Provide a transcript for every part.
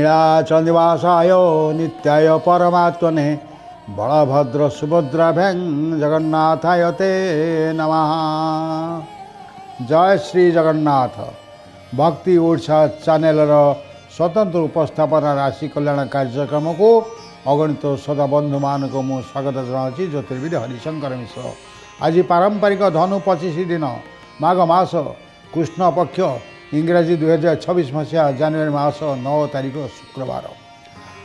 नीलाचलनिवासाय नित्याय परमात्मने बलभद्र सुभद्राभ्यां जगन्नाथाय ते नमः। जय श्री जगन्नाथ। भक्ति ओडिशा चैनल स्वतंत्र उपस्थापना राशि कल्याण कार्यक्रम को अगणित श्रोता बंधु मान को मु स्वागत जनाऊँगी। ज्योतिर्विद हरिशंकर मिश्र। आज पारंपरिक धनु 25 दिन माघ मास कृष्ण पक्ष इंग्राजी 2026 मसीहा जनवरी मास 9 तारिख शुक्रवार।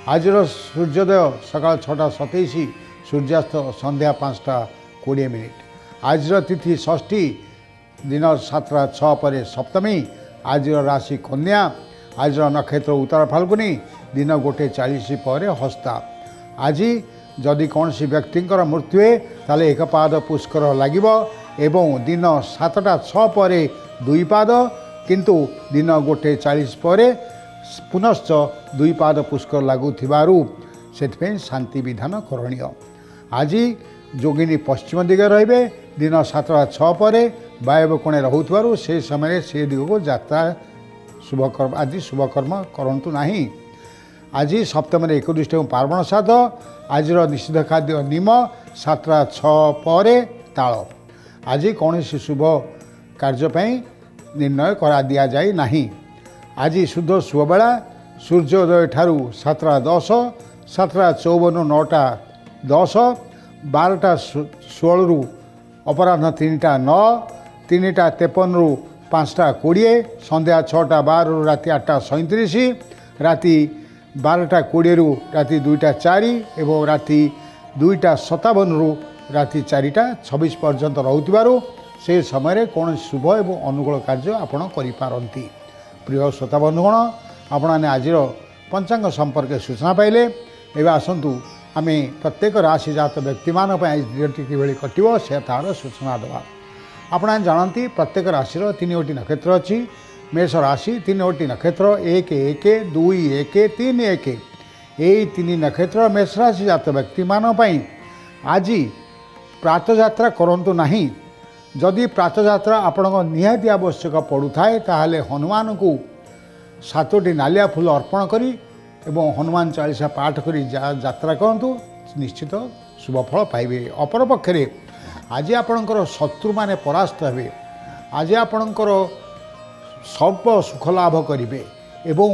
आज सूर्योदय सकाल 6:27, सूर्यास्त संध्या 5:20। आज तिथि षष्ठी, दिन 7:06 पर सप्तमी। आज राशि कन्या। आज नक्षत्र उत्तर फाल्गुनी, दिन 1:40 पर हस्ता। आज जदि कौन व्यक्तिंकर मृत्यु है ताले एक पाद पुष्कर लगिबो एवं दिन 7:06 पर 2 पाद, किंतु दिन 1:40 पर पुनश्च 2 पाद पुष्कर लगुथिबारु सेथिपे शांति विधान करणीय। आज जोगिनी पश्चिम दिगे रहिबे। दिन 7:06 पर वायव्य कोणे रहुथिबारु से समय से दिग को यात्रा शुभकर्म आदि शुभकर्म करंतु नाही। आज सप्तम 21 पार्वण श्राद्ध। आज निषिद्ध खाद्य निम 7:06 पर ताल। आज कौन शुभ कार्यपाई निर्णय करा दिया जाए नहीं। आज शुद्ध शुभ बेला सूर्योदय ठारू 7:10, 7:54 9:10, 12:16 अपराह्न 3:09, 3:53 5:20, संध्या 6:12 राति 8:37, राति 12:20 राति 2:04 एवं राति 2:57 राति 4:26 पर्यंत रहुथिबारु से समय कौन शुभ एवं अनुकूल कार्य आपण करिपारंती। प्रिय श्रोता बंधुगण, आपण आज पंचांग संपर्क सूचना पाइले। एवं आसतु आम प्रत्येक राशि जात व्यक्ति मान दिनटी कि कटो से तार सूचना देवा। आपण जानती प्रत्येक राशि 3 गोटी नक्षत्र अच्छी। मेष राशि 3 गोटी नक्षत्र 1 1 2 1 3 1। यही 3 नक्षत्र मेष राशि जात व्यक्ति मान आज प्रातः यात्रा करंतु नहीं। जदि प्रातः यात्रा आपण निहाती आवश्यक पड़ू थाए ताहले हनुमान को 7टी नालिया फूल अर्पण करी एवं हनुमान चालीसा पाठ करी यात्रा करंतु, निश्चित शुभ फल पाइबे। अपर पक्षरे आज आपणकर शत्रु माने परास्त हेबे। आज आपणकर सर्व सुख लाभ करिवे एवं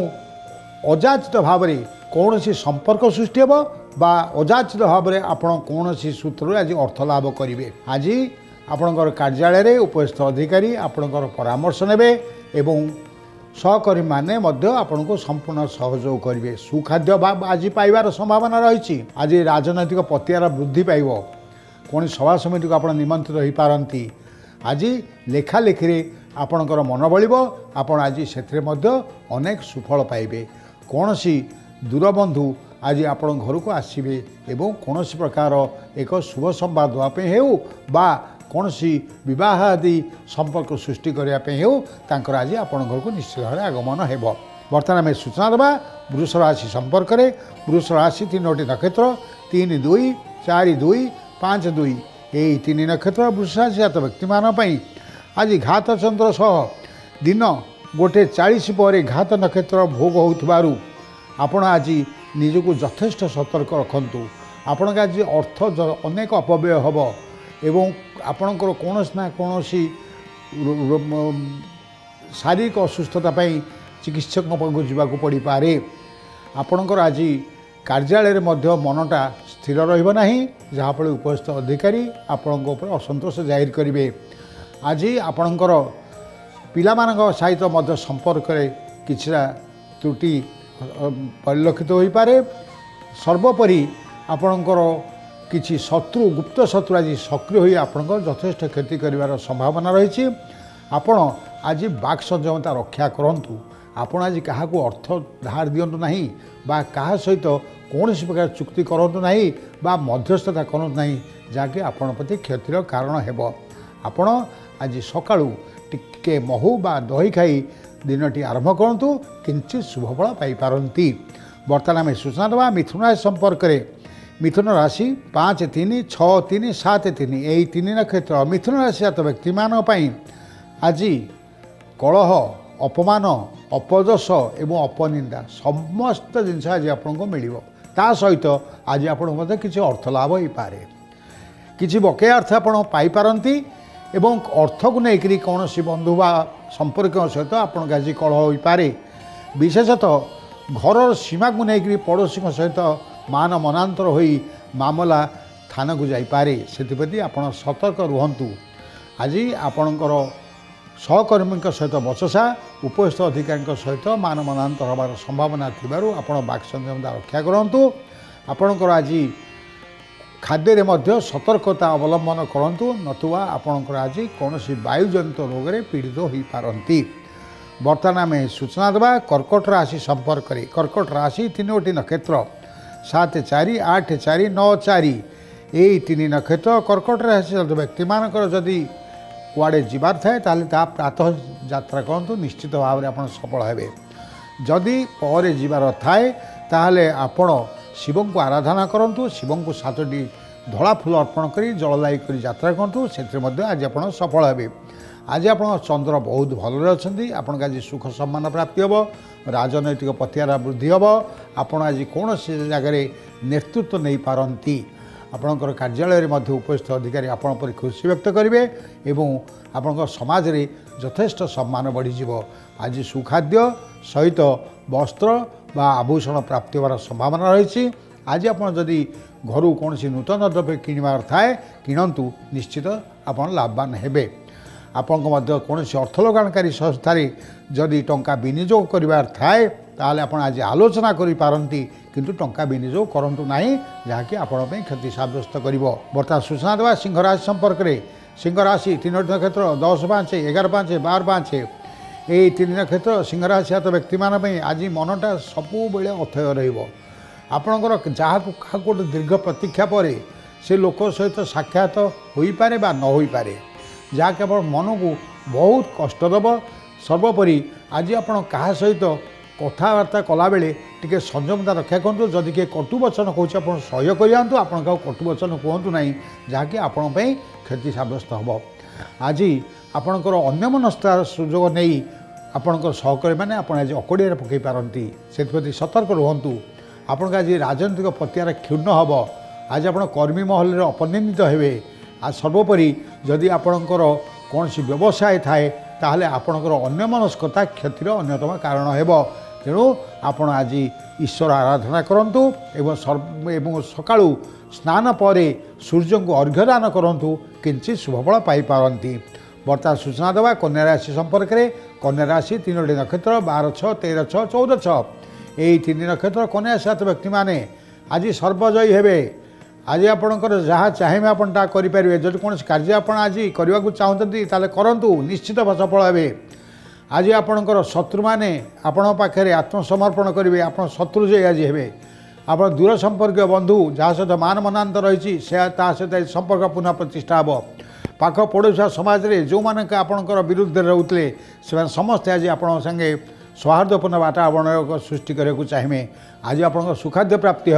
अजाचित भाव में कौन संपर्क सृष्टि हेब बा अजाचित भाव में आपण कौन सूत्र आज अर्थ लाभ करिवे। आज आपणकर कार्यालय रे उपस्थित अधिकारी आपणकर परामर्श नेबे एवं सहकर्मी माने मध्य आपन को संपूर्ण सहयोग करेंगे। सुखाद्य आज पाइबार संभावना रही। आज राजनैतिक पतियार वृद्धि पाइब। कौन सभा समिति को आप निमंत्रित हो पारती। आज लेखालेखि आपणकर मन बलिब। आपण आज से अनेक सुफल पाइबे। कौन दूरबंधु आज आपण घर को आसबे एवं कौन प्रकार एक शुभ संवाद देवाई हो बा कौन विवाह आदि संपर्क सृष्टि करने हो तांकर आज आपण घर को निश्चित भाव आगमन हेब। बर्तमान आम सूचना देवा वृष राशि संपर्क में। वृष राशि 3 गोटी नक्षत्र 3 2 4 2 5 2। यही 3 नक्षत्र वृष राशि जात व्यक्ति मान आज घात चंद्र सह दिन 1:40 पर घात नक्षत्र भोग होउथिबारु आपण आज निजको यथेष्ट सतर्क रखंतु। आपण का आज अर्थ अनेक अपव्यय हम एवं आपणकर कौन ना कौन शारीरिक असुस्थता चिकित्सक पाखु जावाक पड़ी पारे। आपणकर आज कार्यालय मध्य मनटा स्थिर रहिबो नाही, जहाँफल उपस्थित अधिकारी आपण असंतोष जाहिर करेंगे। आज आपणकर पिलामानक सहित मध्य संपर्क किछिटा त्रुटि परिलक्षित हो पारे। सर्वोपरि आपणकर किछि शत्रु गुप्त शत्रु आज सक्रिय होई आपणकर यथेष्ट क्षति करिवार संभावना रही। आपण आज बाक संयमता रक्षा करंतु। आपण आज क्या अर्थ धार दिंतु नहीं बा क्या सहित कौन प्रकार चुक्ति करंतु नहीं बा मध्यस्थता करंतु नहीं, जहाँकि आपण प्रति क्षतिर कारण हेब। आपण आज सकाळू टिके महू बा दही खाई दिनटी आरंभ करंतु, किंचित शुभफल पाई पारंती। बर्तमान आम सूचना देवा मिथुन राशि संपर्क में। मिथुन राशि 5 3 6 3 7 3। यही 3 नक्षत्र मिथुन राशि जात व्यक्ति मान आज कलह अपमान अपदोष एवं अपनिंदा समस्त जिनस आज आपको मिल ता सहित आज आपको किसी अर्थ लाभ हो पारे किसी बकेया अर्थ आपंती एवं अर्थ को लेकर कौन बंधु बा संपर्क सहित आपन आज कलह हो पारे विशेषतः घर सीमा को लेकर पड़ोशी सहित मान मनांतर हो मामला थाना को जापे से आप सतर्क रुहतु आज आपणकर सहकर्मी सहित बचसा उपस्थित अधिकारी सहित मान मनांतर हमार संभावना थी आप बाक संयमता रक्षा करूँ आपणकर आज खाद्य मध्य सतर्कता अवलंबन करूँ नतुवा आपणकर आज कौन वायुजनित रोग में पीड़ित हो पारती। बर्तमान आम सूचना देवा कर्कट राशि संपर्क में। कर्कट राशि 3टी नक्षत्र 7 4 8 4 9 4 यही 3 नक्षत्र कर्कट राशि व्यक्ति मानकर जदि कुआड़े जीवार थाए प्रातः यात्रा करूँ निश्चित भाव में आप सफल हेबे। जदि पर जीवार थाए ताहले आपण शिव को आराधना करूँ शिव को 7टी धला फूल अर्पण कर जलदायी कर यात्रा करूँ से आज आप सफल हेबे। आज आप चंद्र बहुत भल अच्छा आपन आज सुख सम्मान प्राप्ति हम राजनैतिक पथियारा वृद्धि हम आपड़ आज कौन से जगह नेतृत्व नहीं पारती आपणकर कार्यालय में उपस्थित अधिकारी आपण पर खुशी व्यक्त करेंगे एवं आपण समाज रे यथेष्ट सम्मान बढ़ीज। आज सुखाद्य सहित वस्त्र बा आभूषण प्राप्ति होवार संभावना रही। आज आप जदि घर कौन नूतन द्रव्य किणवार थाए किणतु निश्चित आप लाभवान हेबे। आपण कौन अर्थ लगाणकारी संस्था जदि टंका विनियोग करिवार थाए ताले आपण आज आलोचना करि पारंती किंतु टंका विनियोग करंतु नाही जहाँकि आपण पे क्षति साब्यस्त करिवो। बर्तमान सूचना देवा सिंह राशि संपर्क में। सिंह राशि 3टी नक्षत्र 10 5 11 5 12 5 यही 3 नक्षत्र सिंह राशि हाथ व्यक्ति मान आज मनटा सबु बेले अथय रहिबो। आपणकर जहाँ क्या गोटे दीर्घ प्रतीक्षा पर से लोक सहित साक्षात हो पारे बा न हो पारे जहाँ केवल मन को बहुत कष्ट देव। सर्वोपरि आज आप क्या सहित कथबार्ता कला बेले टिके संयमता रक्षा करूँ जदि किए कटुवचन कौच आप सह्य करूँ आपण कटुवचन कहतु ना जहाँकि आपण क्षति सब्यस्त हम। आज आपणकर अन्यमनस्कतार सुजोग नहीं आपणकर सहकर्मी मैंने आज अकड़िया पकई पारती से सतर्क रुहतु। आपण आज राजनैतिक पतियार क्षुण्ण हम। आज आप कर्मी महल अपनिंदित हेबे। आज सर्वोपरि जदि आपणकर कौन व्यवसाय थाए ताहले आपणकर अन्यमनस्कता क्षतिर अन्यतम कारण हेबो। तेणु आपण आज ईश्वर आराधना करंतु एवं सकाळु स्नान पर सूर्य को अर्घ्यदान करंतु किंचित शुभफल पाई पारंती। बर्तमान सूचना देवा कन्या राशि संपर्क में। कन्या राशि 3टी नक्षत्र 12 6 13 6 14 6 यही 3 नक्षत्र कन्या सात व्यक्ति माने आज सर्वजयी हेबे। आज आपणकर जहाँ चाहिए आपण ता करें जब कौन कार्य आप आज करने को चाहते ताले करंतु निश्चित सफल हेबे। आज आपणकर शत्रु मैंने आपण पाखे आत्मसमर्पण करेंगे आप शत्रु जय आज हेबे। आप दूर संपर्क बंधु जहाँ सहित मान मनांतर रही सहित संपर्क पुनः प्रतिष्ठा हे। पाख पड़ोसा समाज रे जो मानक आपणकर विरुद्ध रोते से समस्ते आज आपण संगे सौहार्दपूर्ण वातावरण सृष्टि करने को चाहिए। आज आप सुखाद्य प्राप्ति हे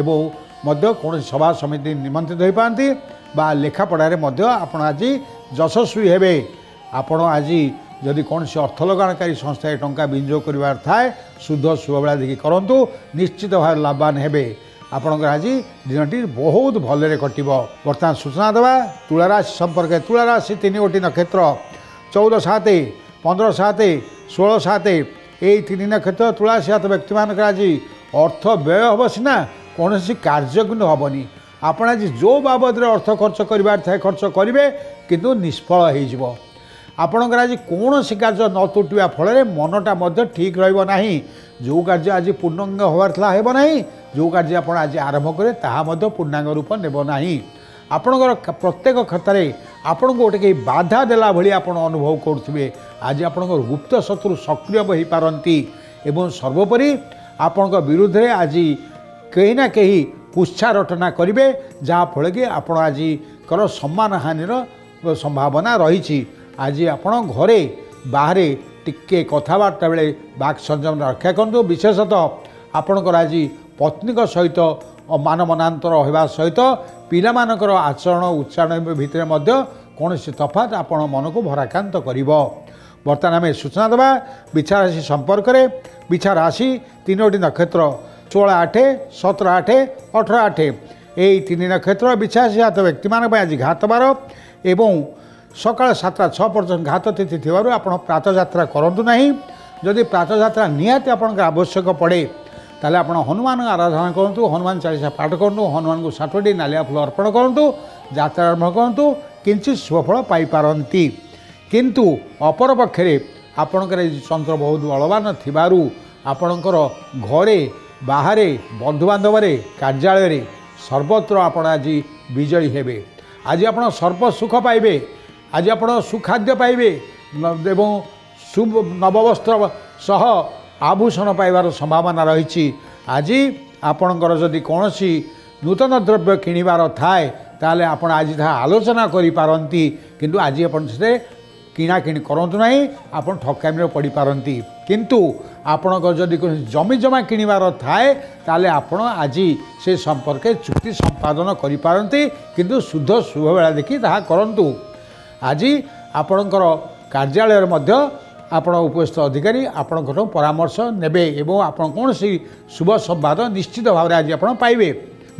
एवं मध्य कौन सभा समिति निमंत्रित हो पाती बा लेखापढ़ारे आप आज यशस्वी हेबे। आपण आज जदि कौन से अर्थ लगाणकारी संस्था टंका विनियोग करिवार थाए शुद्ध शुभबेला देखि करंतु निश्चित भाव लाभवान हेबे। आपणकर आज दिनटी बहुत भलरे कटिबो। बर्तमान सूचना देवा तुला राशि संपर्क। तुला राशि 3टी नक्षत्र 14 7 15 7 16 7 यही 3 नक्षत्र तुला राशि व्यक्ति मान आज अर्थ व्यय हम सीना कौन कार्य हेबनी। आपण आज जो बाबद अर्थ खर्च करार थाए खर्च करेंगे किंतु निष्फल हो। आपणकर आज कौन कार्य न तुटा फल मनटा ठीक रहा जो कार्य आज पूर्णांग हबार हेब ना जो कार्य आप आज आरंभ करें ताहा पूर्णांग रूप नेब ना। आपणकर प्रत्येक क्षेत्र में आपण को गोटे कहीं बाधा देला भली आप अनुभव करुवे। आज आपणकर गुप्त शत्रु सक्रिय हो पारती एवं सर्वोपरि आपण विरुद्ध आज कहीं ना कहीं पुच्छा रटना करेंगे जहाँफल कि आप आज कर सम्मान हानिर संभावना रही। आज आपण घरे बाहर टिके कथबार्ता बेले बाक संयम रक्षा करूँ। विशेषतः आपणकर आज पत्नी सहित मान मनांतर होगा सहित पिलामानकर आचरण उच्चारण भितर कौन तफात आपण मन को भराक्रांत कर। बर्तमान आम सूचना देवा बिछा राशि संपर्क में। बिछा राशि 3टी नक्षत्र 16/8 17/8 18/8 यही 3 नक्षत्र बिछा राशि हाथ व्यक्ति मान आज घात बार एवं सकाल 7टा 6 पर्यटन घात तिथि थी आप प्रातः यात्रा करूँ ना। जदि प्रातः यात्रा निहाती आपंकर आवश्यक पड़े ताले आप हनुमान आराधना करूँ, हनुमान चालीसा पाठ करूँ, हनुमान को 7टी नालिया फूल अर्पण करूँ, यात्रा आरंभ करूँ, किंचित शुभफल पाइपारती। किंतु अपर पक्षे आपणकर चंद्र बहुत बलवान थिबारु आपणकर घरे बाहरे बंधुबांधव कार्यालय सर्वत्र आपण आज विजयी हेबे। आज आप सर्व सुख पाइबे, आज आप सुखाद्य पाइबे एवं शुभ नववस्त्र सह आभूषण पाइबार संभावना रही। आज आपणकर जदि कौन नूतन द्रव्य किणवार थाए ताले आपण आज आलोचना करिपारंती, किंतु आज आपण से किणाकिणी करंतु नहीं, आपण ठकामी पड़ी पारंती। किंतु आपणकर जदि जमी जमा किणवार थाए ताले आपण आज से संपर्क चुक्ति संपादन करिपारंती, किंतु शुद्ध शुभ बेला देखि ताहा करंतु। आज आपणकर कार्यालय मध्य आपण उपस्थित अधिकारी आपणकर परामर्श नेबे एवं आपण कौन शुभ संवाद निश्चित भाव में आज आप पाइबे।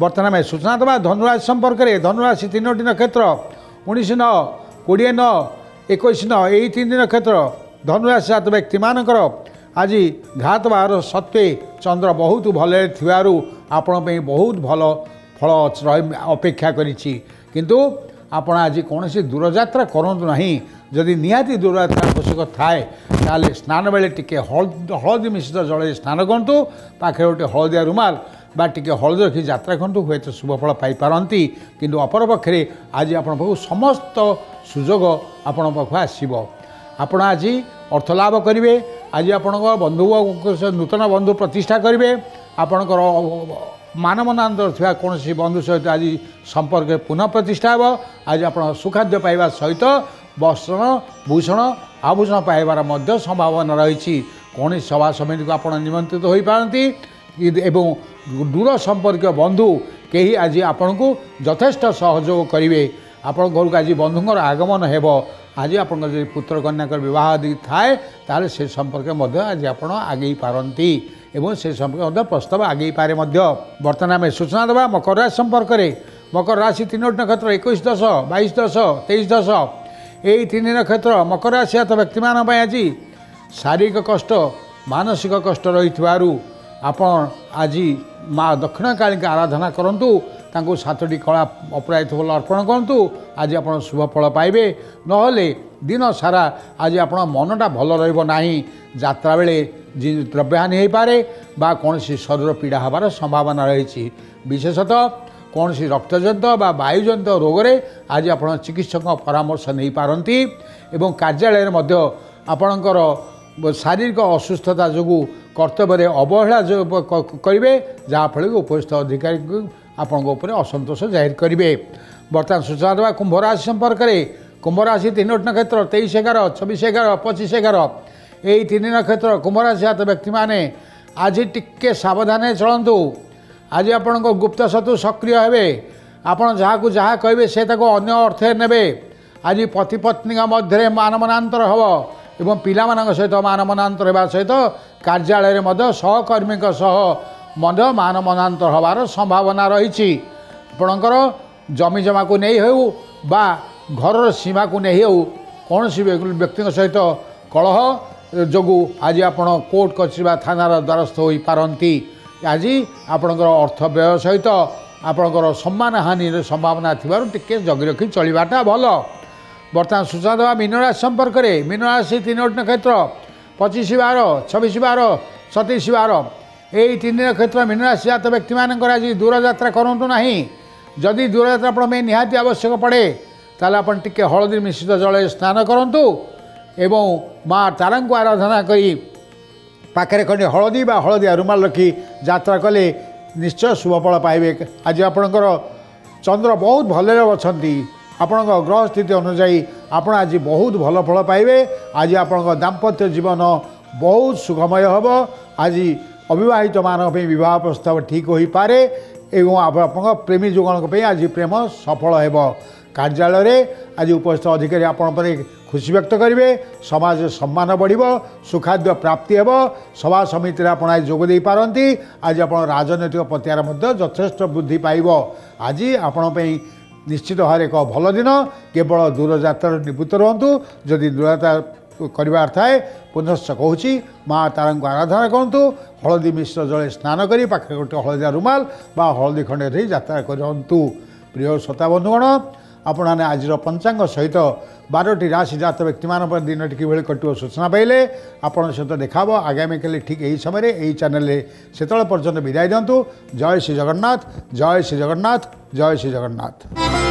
बर्तमान में सूचना देवा धनुराशि संपर्क में। धनुराशि 3टी नक्षत्र 19/9 20/9 21/9 यही 3 नक्षत्र धनुराशि जात व्यक्ति मानकर आज घात बार सत्वे चंद्र बहुत भले थिबारु आपण पे बहुत भल फल अपेक्षा करिछि। किंतु आपण आज कौन दूरयात्रा करूँ ना। जदि निहाती दूरयात्रा आवश्यक थाए ताले स्नान बेले टिके हलदी मिश्रित जल स्नान करूँ, पाखे गोटे हलदिया रुमाल बा टिके हलदी रखी यात्रा करूँ, हुए तो शुभफल पाइपारती। किंतु अपर पक्षे आज आपण पाखु समस्त सुजोग आपण पाखु आसीबो। आपण आज अर्थ लाभ करेंगे, आज आपण बंधु नूतन बंधु प्रतिष्ठा करेंगे, आपणकर मानवनांतर थी कौन बंधु सहित आज संपर्क पुनः प्रतिष्ठा हे। आज आप सुखाद्य पाइबा सहित वस्त्र भूषण आभूषण पाइबार मध्य संभावना रही। कौन सभा समिति को आप निमंत्रित हो पारती एवं दूर संपर्क बंधु कहीं आज आपण को यथेष्ट सहयोग करेंगे। आपण घर को आज बंधुर आगमन हेब। आज आप पुत्र कन्या बह आदि थाए ताले से संपर्क मध्य आज आप आगे पारती एवं से संपर्क प्रस्ताव आगे पारे। बर्तमान में सूचना देवा मकर राशि संपर्क में। मकर राशि 3टी नक्षत्र 21/10 22/10 23/10 यही 3 नक्षत्र मकर राशि जात व्यक्ति मान आज शारीरिक कष्ट मानसिक कष्ट रही आपण आज माँ दक्षिण काली आराधना करूँ, 7टी कला अपराजित फल अर्पण करूँ, आज आप शुभ फल पाइबे। नहले दिन सारा आज आप मनटा भल रहा, यात्रा बेले द्रव्यहानि हो पारे बा कौन शरीर पीड़ा हबार संभावना रही। विशेषतः कौन रक्तजनित बा वायुजनित रोग रे आज आप चिकित्सक परामर्श नहीं पारती एवं कार्यालय मध्य आपणकर शारीरिक असुस्थता जो कर्तव्य अवहेला जो करेंगे, जहाँफल उपस्थित अधिकारी आपण असंतोष जाहिर करेंगे। बर्तमान सूचना देवा कुंभ राशि संपर्क में। कुंभ राशि 3टी नक्षत्र 23/11 24/11 25/11 यही 3 नक्षत्र कुंभ राशि जात व्यक्ति माने आज टिके सावधान चलतु। आज आपण गुप्त शत्रु सक्रिय हे, आपड़ जहाँ जहाँ कहे से अन्य अर्थ ने। आज पति पत्नी मध्य मानमनांतर हम एवं पिला सहित मानमनांतर होगा सहित कार्यालय सहकर्मी सह मानमनांतर हबार संभावना रही। आपणकर जमी जमा को नहीं हो बा घर सीमा को नहीं हो कौन व्यक्ति सहित कलह जो आज आप कोर्ट कचेरी थानार द्वारस्थ हो पारती। आज आपणकर अर्थ व्यय सहित आपणकर सम्मान हानि संभावना टे जगी रखी चलवाटा भल। बर्तमान सूचना देवा मीन राशि संपर्क में। मीन राशि 3टी नक्षत्र 25/12 26/12 27/12 यही 3 नक्षत्र मीन राशि जात व्यक्ति मान आज दूरयात्रा करूँ ना। जदि दूरयात्रा आप निहाती आवश्यक पड़े ताले आप टिके हलदी मिश्रित जल स्नान करूँ एवं माँ तारा को आराधना करी पाखे खंडे हलदी बा हलदिया रुमाल रखी यात्रा कले निश्चय शुभफल पाइबे। आज आपणकर चंद्र बहुत भले अच्छा, आपण ग्रह स्थिति अनुजाई आप आज बहुत भल फल पाइबे। आज आपण दाम्पत्य जीवन बहुत सुखमय हम। आज अविवाहित मानक विवाह प्रस्ताव ठीक हो पारे एवं आपन प्रेमी जुगण आज प्रेम सफल हेब कार्यालय आज उपस्थित अधिकारी आपण खुशी व्यक्त करेंगे समाज सम्मान बढ़ सुखाद्य प्राप्ति हेब सभा समिति आप जोगदे पारती आज आप राजनैतिक पतियार यथेष्ट वृद्धि पाइब आज आपण निश्चित भाव एक भल दिन केवल दूरयात्रा निवृत्त रुहतु जदि दूरयात्रा करार थाए पुनश्च कहूँ माँ तारा को आराधना करूँ हलदी मिश्र जले स्नान कर पाखे गोटे हलदिया रुमाल बा हलदी खंडे धरी यात्रा करूँ प्रिय श्रोता बंधुगण आपण मैंने आज पंचांग सहित 12टी राशि जात व्यक्ति मान दिन कि कटो सूचना पाइले आपण सहित देखा आगामी कल ठीक यही समय यही चैनल से पर्यटन विदाय दिंतु जय श्री जगन्नाथ जय श्री जगन्नाथ जय श्री जगन्नाथ।